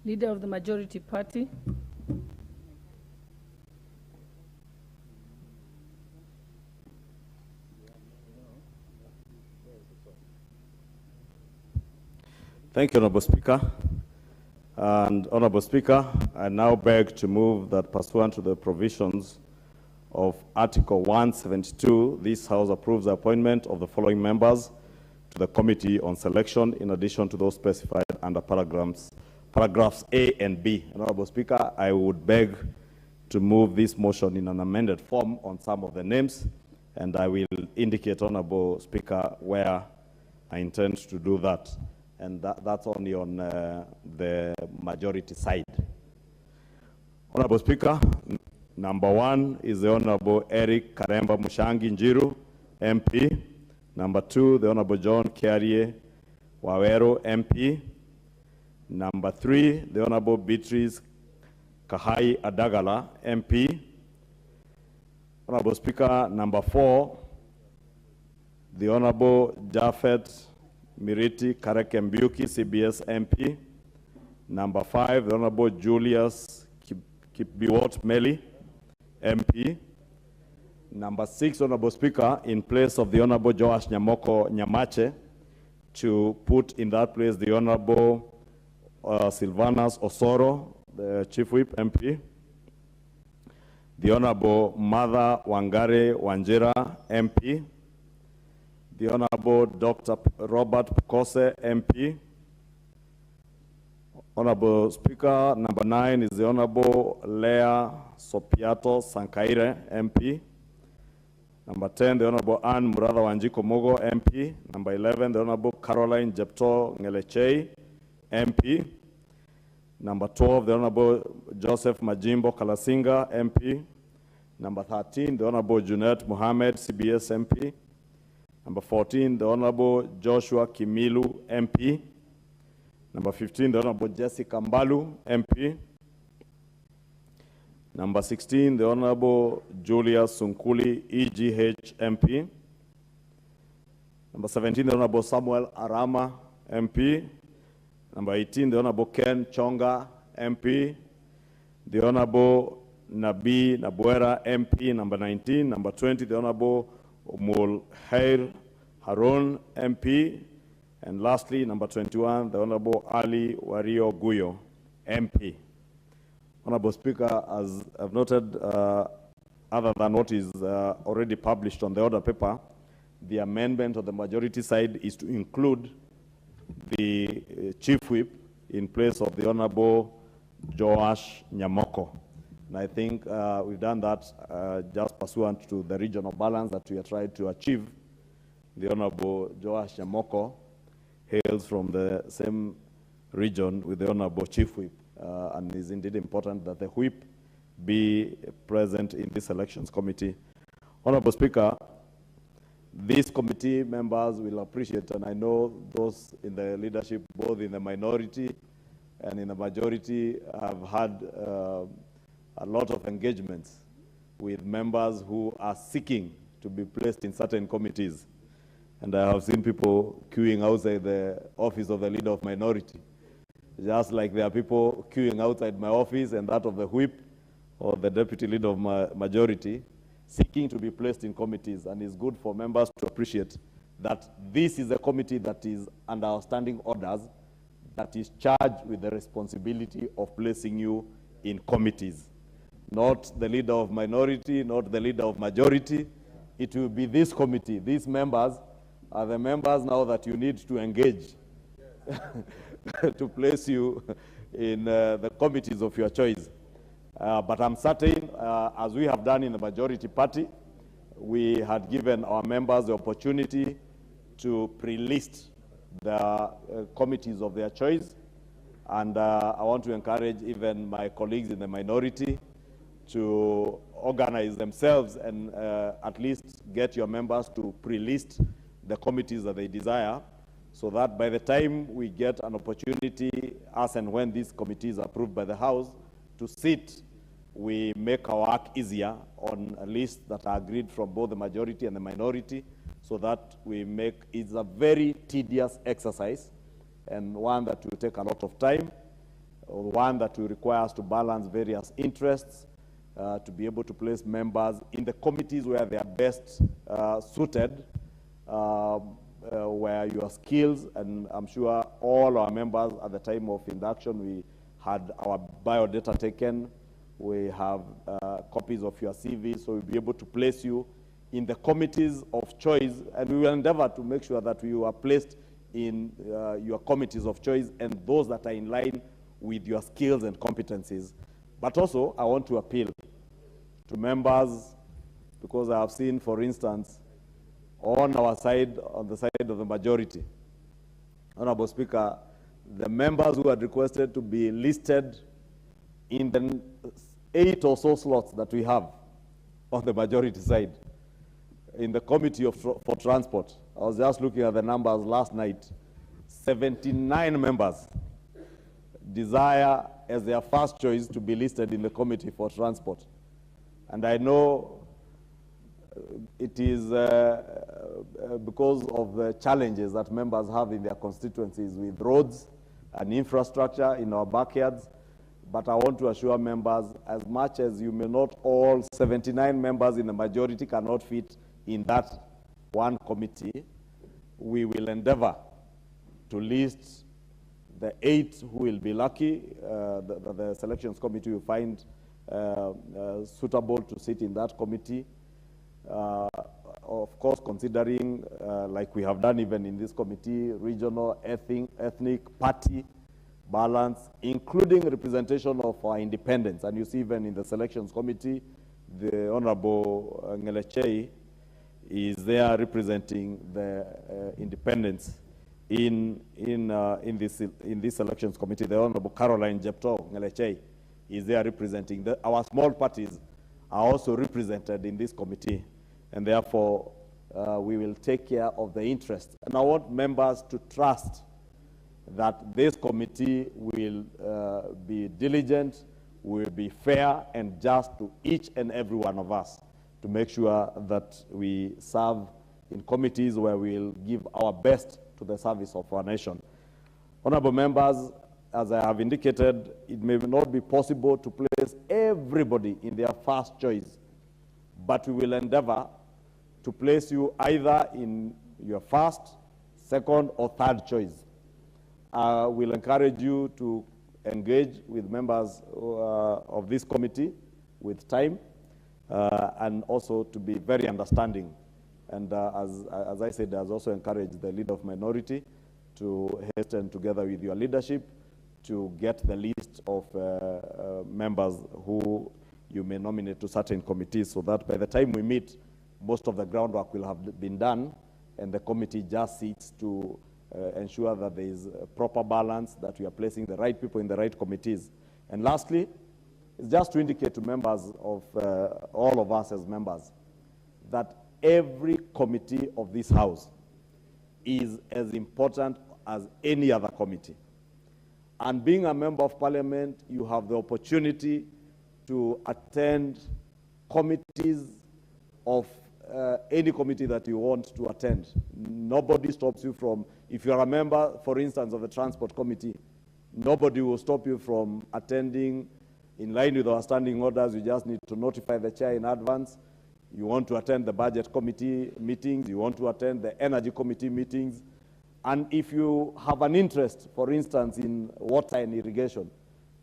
Leader of the Majority Party. Thank you, Honorable Speaker. And Honorable Speaker, I now beg to move that pursuant to the provisions of Article 172, this House approves the appointment of the following members to the Committee on Selection, in addition to those specified under paragraphs A and B. Honorable Speaker, I would beg to move this motion in an amended form on some of the names, and I will indicate, Honorable Speaker, where I intend to do that. And that's only on the majority side. Honorable Speaker, number 1 is the Honorable Eric Karemba Mushangi Njiru, MP. Number 2, the Honorable John Kiarie Wawero, MP. Number 3, the Honorable Beatrice Kahai Adagala, MP. Honorable Speaker, number 4, the Honorable Jafet Miriti Karekembuki, CBS MP. Number 5, the Honorable Julius Kipbiwot Meli, MP. Number 6, Honorable Speaker, in place of the Honorable Joash Nyamoko Nyamache, to put in that place the Honorable Silvanas Osoro, the Chief Whip MP. The Honorable Mother Wangare Wanjira, MP. The Honorable Dr. Robert Pukose, MP. Honorable Speaker, number 9 is the Honorable Lea Sopiato Sankaire, MP. Number 10, the Honorable Anne Muratha Wanjiko Mogo, MP. Number 11, the Honorable Caroline Jepto Ngelechei, MP. Number 12, the Honorable Joseph Majimbo Kalasinga, MP. Number 13, the Honorable Junet Mohammed, CBS MP. Number 14, the Honorable Joshua Kimilu, MP. Number 15, the Honorable Jessica Mbalu, MP. Number 16, the Honorable Julia Sunkuli, EGH, MP. Number 17, the Honorable Samuel Arama, MP. Number 18, the Honorable Ken Chonga, MP. The Honorable Nabi Nabuera, MP. Number 19. Number 20, the Honorable Mulhair Harun, MP. And lastly, number 21, the Honorable Ali Wario Guyo, MP. Honorable Speaker, as I've noted, other than what is already published on the order paper, the amendment of the majority side is to include the Chief Whip in place of the Honorable Joash Nyamoko. And I think we've done that just pursuant to the regional balance that we are trying to achieve. The Honorable Joash Nyamoko hails from the same region with the Honorable Chief Whip, and it is indeed important that the Whip be present in this elections committee. Honorable Speaker, these committee members will appreciate, and I know those in the leadership, both in the minority and in the majority, have had a lot of engagements with members who are seeking to be placed in certain committees. And I have seen people queuing outside the office of the leader of minority. Just like there are people queuing outside my office and that of the whip or the deputy leader of my majority, seeking to be placed in committees. And it's good for members to appreciate that this is a committee that is under our standing orders, that is charged with the responsibility of placing you in committees. Not the leader of minority, not the leader of majority. It will be this committee. These members are the members now that you need to engage to place you in the committees of your choice. But I'm certain, as we have done in the majority party, we had given our members the opportunity to pre-list the committees of their choice. And I want to encourage even my colleagues in the minority to organize themselves and at least get your members to pre-list the committees that they desire, so that by the time we get an opportunity, as and when these committees are approved by the House, to sit, we make our work easier on a list that are agreed from both the majority and the minority, so that we make, it's a very tedious exercise and one that will take a lot of time. one that will require us to balance various interests, to be able to place members in the committees where they are best suited, where your skills, and I'm sure all our members at the time of induction, we had our biodata taken, we have copies of your CV, so we'll be able to place you in the committees of choice, and we will endeavor to make sure that you are placed in your committees of choice and those that are in line with your skills and competencies. But also, I want to appeal to members, because I have seen, for instance, on our side, on the side of the majority, Honorable Speaker, the members who had requested to be listed in the 8 or so slots that we have on the majority side in the Committee for Transport. I was just looking at the numbers last night. 79 members desire as their first choice to be listed in the Committee for Transport. And I know it is because of the challenges that members have in their constituencies with roads and infrastructure in our backyards. But I want to assure members, as much as you may not all 79 members in the majority cannot fit in that one committee, we will endeavor to list the 8 who will be lucky, the selections committee will find suitable to sit in that committee. Of course, considering, like we have done even in this committee, regional, ethnic, party balance, including representation of our independents. And you see even in the selections committee, the Honorable Ngelechei is there representing the independents in this elections committee. The Honorable Caroline Jepto Ngelechei is there representing our small parties are also represented in this committee, and therefore we will take care of the interests. And I want members to trust that this committee will be diligent, will be fair and just to each and every one of us, to make sure that we serve in committees where we'll give our best to the service of our nation. Honorable members, as I have indicated, it may not be possible to place everybody in their first choice, but we will endeavor to place you either in your first, second, or third choice. We'll encourage you to engage with members of this committee with time, and also to be very understanding. And as I said, I've also encouraged the leader of minority to hasten together with your leadership to get the list of members who you may nominate to certain committees, so that by the time we meet, most of the groundwork will have been done, and the committee just sits to ensure that there is a proper balance, that we are placing the right people in the right committees. And lastly, it's just to indicate to members of all of us as members that every committee of this House is as important as any other committee. And being a member of Parliament, you have the opportunity to attend committees of any committee that you want to attend. Nobody stops you from, if you are a member, for instance, of the Transport Committee, nobody will stop you from attending in line with our standing orders. You just need to notify the chair in advance. You want to attend the Budget Committee meetings, you want to attend the Energy Committee meetings, and if you have an interest, for instance, in water and irrigation,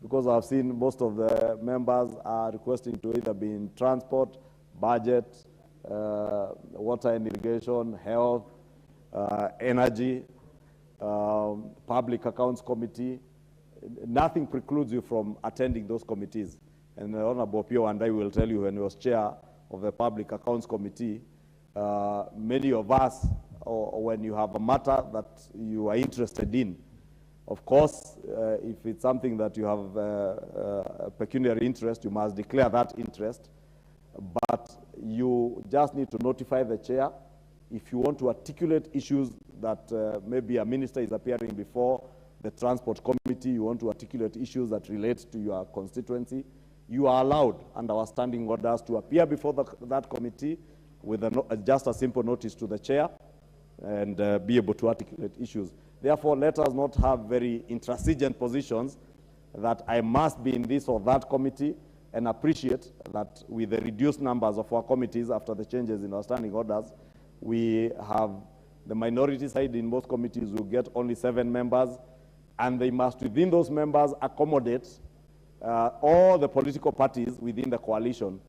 because I've seen most of the members are requesting to either be in transport, budget, water and irrigation, health, energy, public accounts committee. Nothing precludes you from attending those committees. And the Honorable Pio and I will tell you, when he was chair of the public accounts committee, many of us, or when you have a matter that you are interested in, of course, if it's something that you have a pecuniary interest, you must declare that interest. But you just need to notify the chair. If you want to articulate issues that maybe a minister is appearing before the Transport Committee, you want to articulate issues that relate to your constituency, you are allowed under our standing orders to appear before that committee with just a simple notice to the chair and be able to articulate issues. Therefore, let us not have very intransigent positions that I must be in this or that committee, and appreciate that with the reduced numbers of our committees after the changes in our standing orders, we have the minority side in most committees will get only 7 members, and they must, within those members, accommodate all the political parties within the coalition.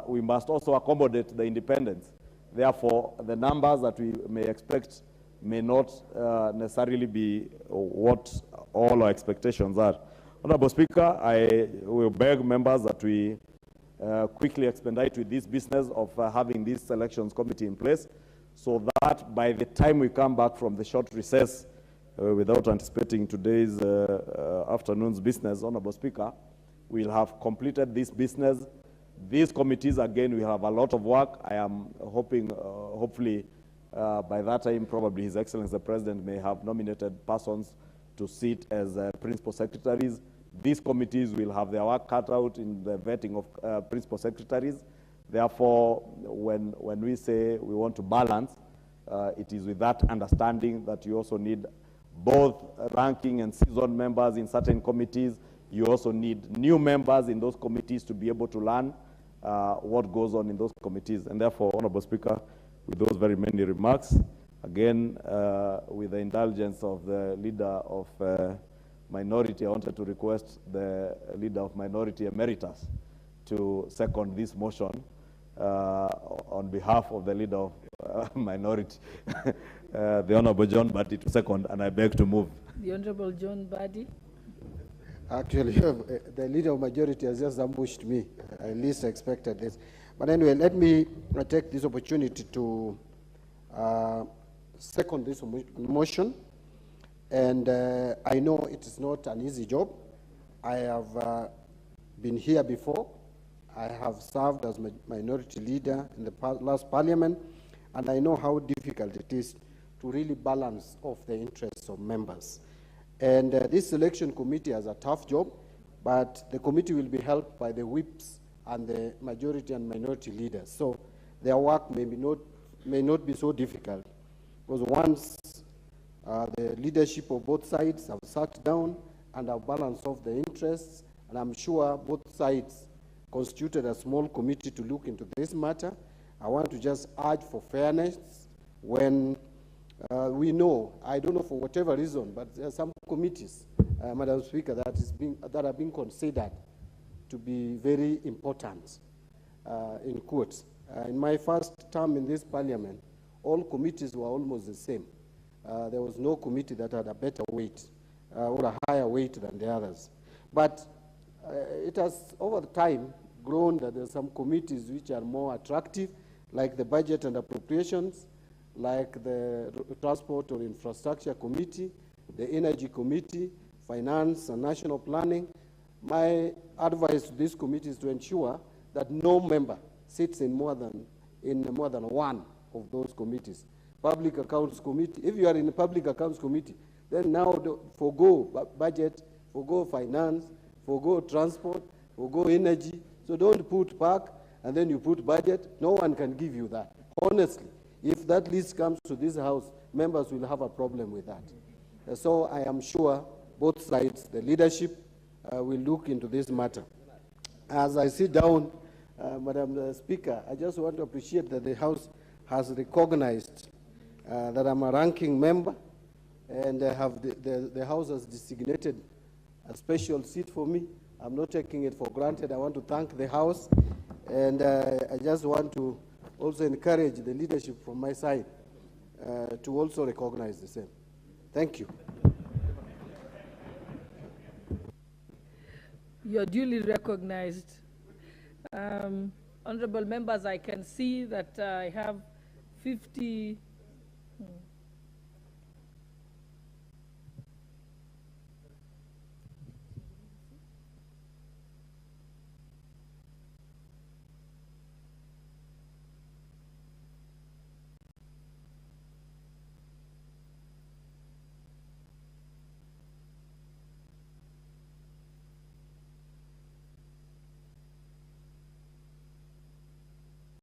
We must also accommodate the independents. Therefore, the numbers that we may expect may not necessarily be what all our expectations are. Honorable Speaker, I will beg members that we quickly expedite with this business of having this selections committee in place, so that by the time we come back from the short recess, without anticipating today's afternoon's business, Honorable Speaker, we'll have completed this business. These committees, again, will have a lot of work. I am hoping, hopefully, by that time, probably His Excellency the President may have nominated persons to sit as principal secretaries. These committees will have their work cut out in the vetting of principal secretaries. Therefore, when we say we want to balance, it is with that understanding that you also need both ranking and seasoned members in certain committees. You also need new members in those committees to be able to learn what goes on in those committees. And therefore, Honorable Speaker, with those very many remarks, again, with the indulgence of the leader of minority, I wanted to request the leader of minority emeritus to second this motion on behalf of the leader of minority, the Honorable John Mbadi, to second, and I beg to move. The Honorable John Mbadi. Actually, the leader of majority has just ambushed me. I least expected this. But anyway, let me take this opportunity to second this motion. And I know it is not an easy job. I have been here before. I have served as minority leader in the last parliament, and I know how difficult it is to really balance off the interests of members. And this selection committee has a tough job, but the committee will be helped by the whips and the majority and minority leaders. So their work may not be so difficult, because once the leadership of both sides have sat down and have balanced off the interests, and I'm sure both sides constituted a small committee to look into this matter. I want to just urge for fairness when we know, I don't know for whatever reason, but there are some committees, Madam Speaker, that are being considered to be very important, in quotes. In my first term in this parliament, all committees were almost the same. There was no committee that had a better weight or a higher weight than the others. But it has, over the time, grown that there are some committees which are more attractive, like the Budget and Appropriations, like the Transport or Infrastructure Committee, the Energy Committee, Finance and National Planning. My advice to this committee is to ensure that no member sits in more than one of those committees. Public Accounts Committee, if you are in the Public Accounts Committee, then now forgo budget, forgo finance, forgo transport, forgo energy. So don't put park and then you put budget. No one can give you that. Honestly, if that list comes to this House, members will have a problem with that. So I am sure both sides, the leadership, will look into this matter. As I sit down, Madam Speaker, I just want to appreciate that the House has recognized that I'm a ranking member, and the House has designated a special seat for me. I'm not taking it for granted. I want to thank the House, and I just want to also encourage the leadership from my side to also recognize the same. Thank you. You're duly recognized. Honorable members, I can see that I have 50